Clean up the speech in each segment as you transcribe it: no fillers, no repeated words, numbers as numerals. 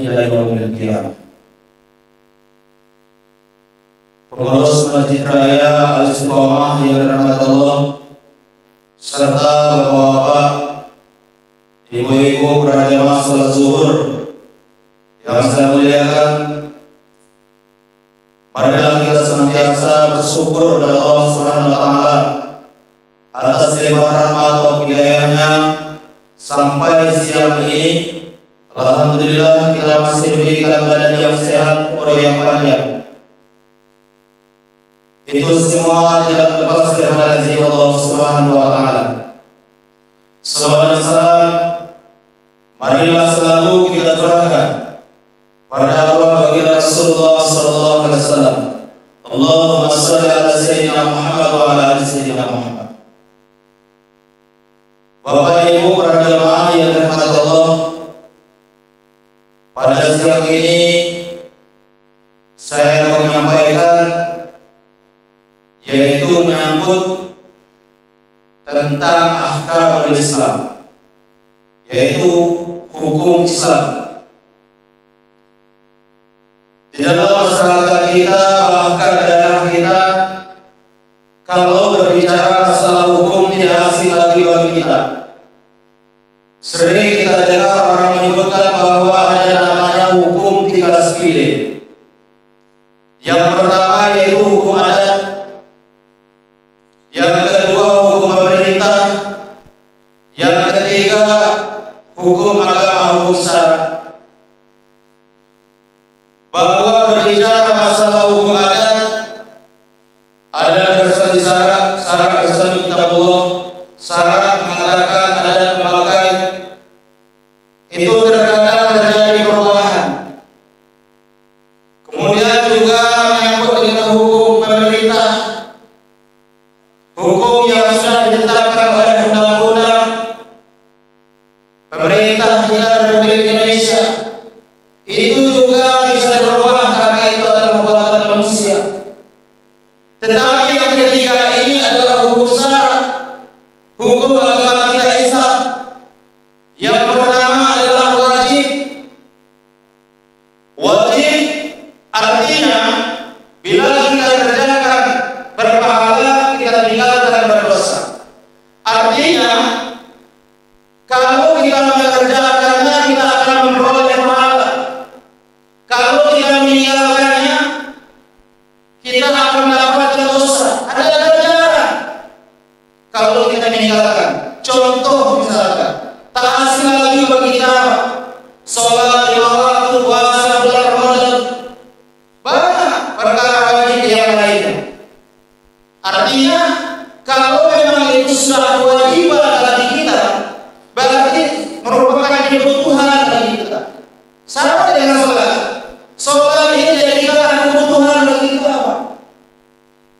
ila yaumil qiyamah. Pengurus Masjid Raya Al-Istiqomah yang dirahmati Allah, serta bapak-bapak, ibu-ibu para jamaah salat zuhur yang saya muliakan, marilah kita senantiasa bersyukur kepada Allah Subhanahu wa taala atas limpah rahmat dan hidayahnya sampai siang ini. Alhamdulillah kita masih diberikan badan yang sehat, umur yang panjang. Itu semua tidak lepas dari rezeki Allah Subhanahu wa taala. Salawat dan salam marilah selalu kita curahkan pada arwah baginda Rasulullah sallallahu alaihi wasallam. Allahumma shalli ala sayyidina Muhammad wa ala ali sayyidina Muhammad. Bapak Ibu para jamaah yang dirahmati Allah, pada siang ini saya akan menyampaikan yaitu menyangkut tentang ahkam Islam, yaitu hukum Islam. Di dalam masyarakat kita, bahkan daerah kita, kalau berbicara masalah hukum tidak asing lagi bagi kita. Sering kita dengar orang menyebutkan bahwa ada namanya hukum 13 pilih. Yang pertama yaitu hukum adat, yang kedua hukum pemerintah, yang ketiga hukum agama, hukum syara. Bahwa berbicara masalah hukum adat, ada berdasarkan syarat berdasarkan kitabullah, syarat mengatakan adat memakai. Itu terkadang terjadi perubahan. Kemudian juga menyangkut dengan hukum pemerintah, hukum yang sudah ditetapkan oleh undang-undang pemerintah kita Republik Indonesia. Itu juga bisa berubah karena itu adalah perbuatan manusia. Tetapi yang ketiga ini adalah hukum syara, hukum agama kita Islam. Yang pertama adalah wajib. Wajib artinya bila kita kerjakan berpahala, kita tinggalkan berdosa. Artinya kalau kita mengerjakannya kita akan memperoleh pahala. Kalau kita meninggalkannya kita akan mendapatkan dosa. Ada ganjaran kalau kita meninggalkan. Contoh misalkan, tak asing lagi bagi kita sholat 5 waktu, puasa bulan Ramadan, banyak perkara wajib yang lainnya. Artinya kalau memang itu sudah kewajiban bagi kita, berarti merupakan kebutuhan bagi kita. Sama dengan sholat. Sholat ini jadikan kebutuhan bagi kita apa?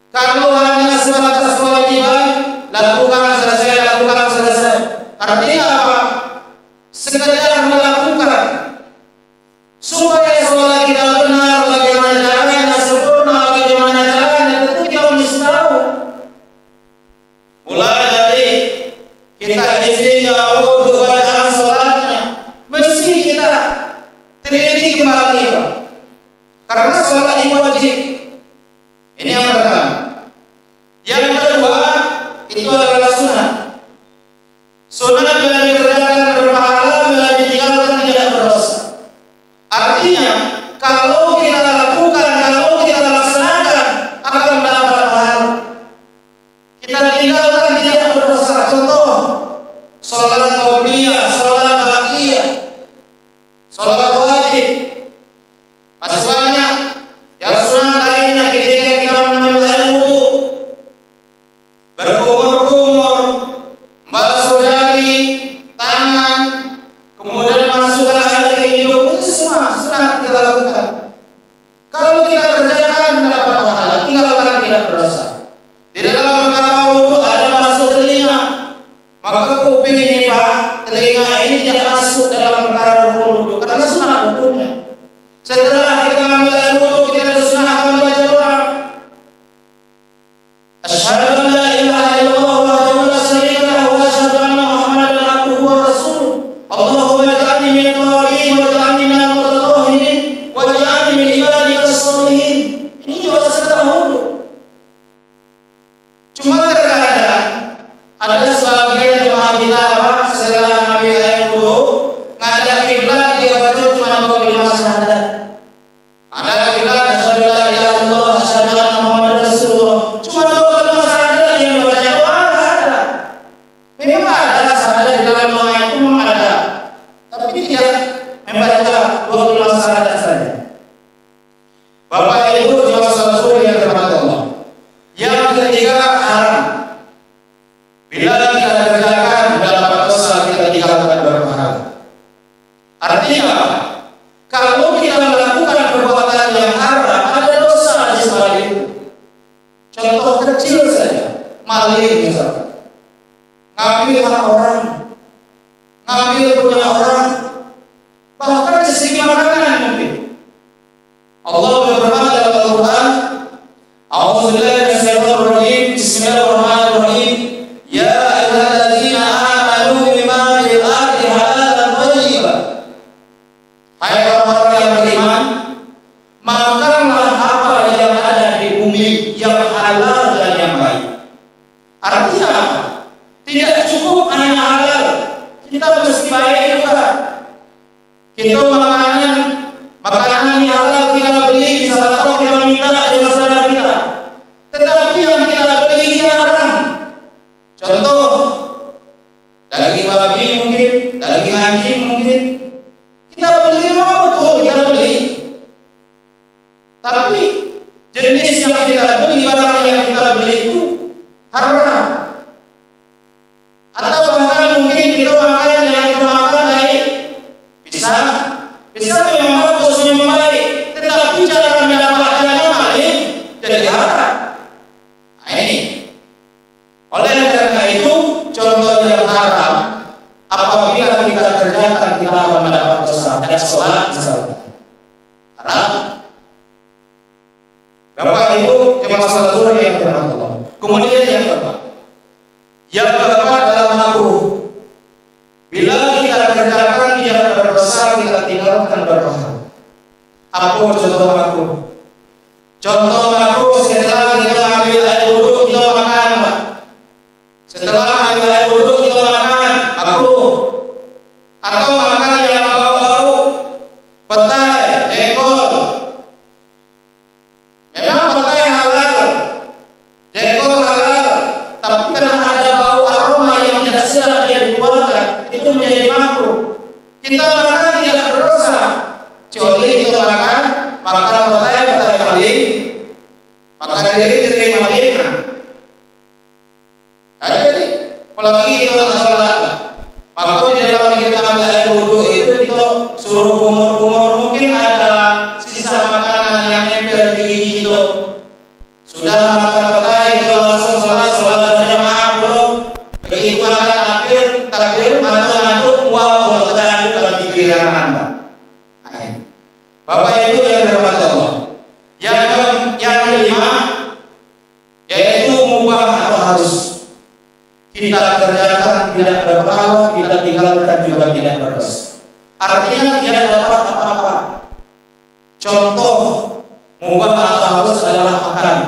Kalau hanya sebatas kewajiban, lakukan selesai. Artinya apa? Sekedar melakukan supaya sholat kita benar, bagaimana caranya, sempurna bagaimana caranya, tentu kita mesti tahu. Mulai dari kita isi untuk bacaan sholatnya, mesti kita teliti kembali, karena sholat ini wajib. Ini yang pertama. Yang kedua itu adalah sunnah. Sunnah bila dikerjakan berpahala, bila ditinggalkan tidak berdosa. Artinya kalau kita lakukan, kalau kita laksanakan akan mendapat pahala. Kita tinggalkan tidak berdosa. Contoh, sholat qabliyah, sholat baqiyah, sholat wajib. Masih banyak yang sunnah lainnya ketika kita mengambil wudu, berkumur-kumur, basuh jari, tangan, kemudian masukkan air ke hidung, itu semua sunnah kita lakukan. Kalau kita kerjakan mendapat pahala, tinggalkan tidak berdosa. Di dalam perkara wudu ada masuk telinga, maka kuping ini Pak, telinga ini tidak masuk dalam perkara wudu karena sunnah hukumnya. Setelah kita ambil air wudu, kita disunahkan membaca doa. Asyhadu an la ilaha illallah wahdahu la syarika lahu wa asyhadu anna Muhammadan abduhu wa rasuluh. Allahumma ij'alni minal tawabin wa ij'alni minal mutatahhirin. Ada sebagian jemaah kita setelah Nabi air wudu ngadap kiblat dia baca cuma 25 syahadat. Ada kiblat asyhadu la ilaha illallah asyhadu anna muhammadar rasulullah. Cuma 25 syahadat yang baca doa ada. Memang ada syahadat di dalam doa itu memang ada. Tapi tidak membaca 25 syahadat saja. Bapak Ibu jemaah salat yang dirahmati Allah. Yang ketiga haram. Bila kita kerjakan dalam dosa kita tinggalkan berpahala. Artinya kalau kita melakukan perbuatan yang haram ada dosa di sebalik itu. Contoh kecil saja, maling misalnya, ngambil hak orang, ngambil punya orang, bahkan sesegi makanan mungkin. Allah berfirman dalam Al-Quran, A'udzubillahi minasyaitonir rajim, Bismillahirrahmanirrahim. Ya ayyuhalladzina amanu bima fil ardi halalan thayyiban. Hai orang-orang yang beriman, makanlah apa yang ada di bumi yang halal dan yang baik. Artinya apa? Tidak cukup hanya halal, kita mesti baik juga. Kita makanan yang halal kita beli di salah satu kita minta dari saudara kita. Tetapi yang kita beli ini haram. Contoh, daging babi mungkin, daging anjing mungkin. Kita beli memang betul, kita beli. Tapi jenis yang kita beli, barang yang kita beli itu haram. Atau bahkan mungkin kita makan yang kita makan baik. Bisa memang bagus, memang baik. Tetapi cara mendapatkannya maling jadi haram. Nah, ini. Oleh karena itu, contoh yang haram apabila kita kerjakan kita akan mendapat dosa. Ada sholat misalnya haram. Bapak Ibu jemaah salat zuhur yang dirahmati Allah. Kemudian yang keempat adalah makruh. Bila kita kerjakan tidak berdosa, kita tinggalkan berpahala. Apa contoh makruh? Contoh makruh setelah kita ambil air wudu kita makan, Pak. Setelah ambil air wudu kita makan, makruh. Atau makan yang bau-bau, petai, jengkol. Memang petai halal, jengkol halal, tapi karena ada bau aroma yang tidak sedap yang dikeluarkan, itu menjadi makruh. Kita makan tidak berdosa, kecuali kita makan petai maling, makan diri maling. Jadi apalagi kita sholat, maka di dalam kita ambil air wudu itu kita suruh kumur-kumur, mungkin ada sisa makanan yang nempel di gigi itu. Sudah makan petai kita langsung sholat berjamaah belum? Begitu makan akhir takbir ngantuk wow petai dalam pikiran Anda. Bapak Ibu yang dirahmati Allah. Yang kelima yaitu mubah atau harus. Kita kerjakan tidak berpahala, kita tinggalkan juga tidak berdosa. Artinya tidak dapat apa-apa. Contoh mubah atau harus adalah makan.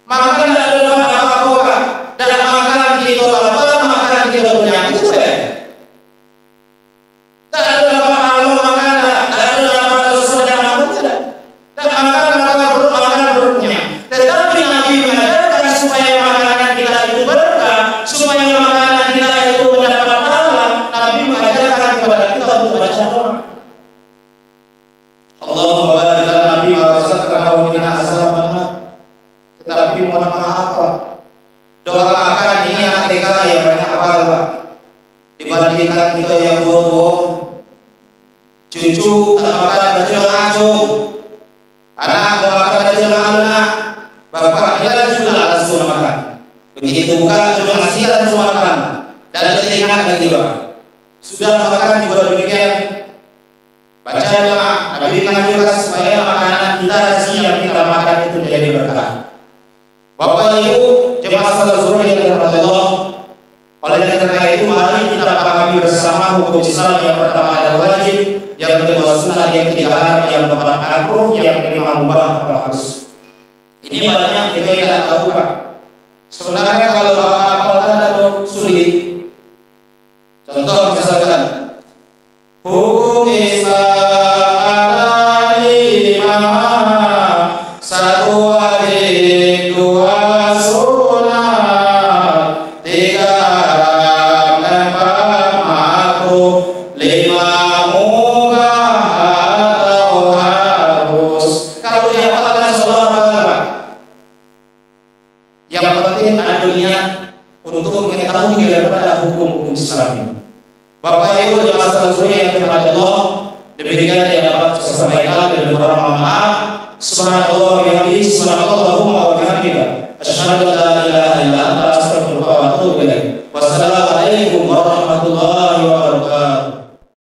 Makan tidak dapat apa-apa. Dan makan kita apa? Makan kita punya itu deh. Tak ada apa-apa makan, tak ada apa-apa dosa dan apa tidak. Dan makan perutnya. Tetapi Nabi mengajarkan supaya makanan kita itu berkah, supaya makanan kita itu mendapat pahala. Nabi mengajarkan kepada kita untuk baca doa. Allahumma barik lana Nabi wa razaqna wa qina azabannar. Tetapi mohon maaf Pak, doa makan ini anak TK yang banyak hafal Pak. Dibandingkan kita yang bohong, cucu tak makan baju langsung, anak mau makan baju anak, bapak kita juga langsung makan. Begitu bukan cuma nasi langsung makan, dan teringat lagi Pak. Sudah makan juga demikian. Baca doa, Nabi mengajarkan supaya makanan kita yang kita makan itu menjadi berkah. Bapak Ibu jemaah salat zuhur yang dirahmati Allah. Oleh karena itu mari kita pahami bersama hukum Islam. Yang pertama adalah wajib, yang kedua sunnah, yang ketiga haram, yang keempat makruh, yang kelima mubah atau harus. Ini banyak kita tidak tahu Pak. Sebenarnya kalau hafal ada sulit. Contoh misalkan hukum Islam lima, satu wajib, dua sunat, tiga haram, empat makruh, lima mubah atau harus. Kalau dihafalkan seolah-olah, yang penting ada niat untuk mengetahui daripada hukum-hukum Islam ini. Bapak Ibu jemaah sekalian yang dirahmati Allah, demikian yang dapat saya sampaikan dan mohon maaf. Subhanallah wa bihamdihi, subhanallahumma wa bihamdika, asyhadu an la ilaha illa anta, astaghfiruka wa atubu ilaik. Wassalamualaikum warahmatullahi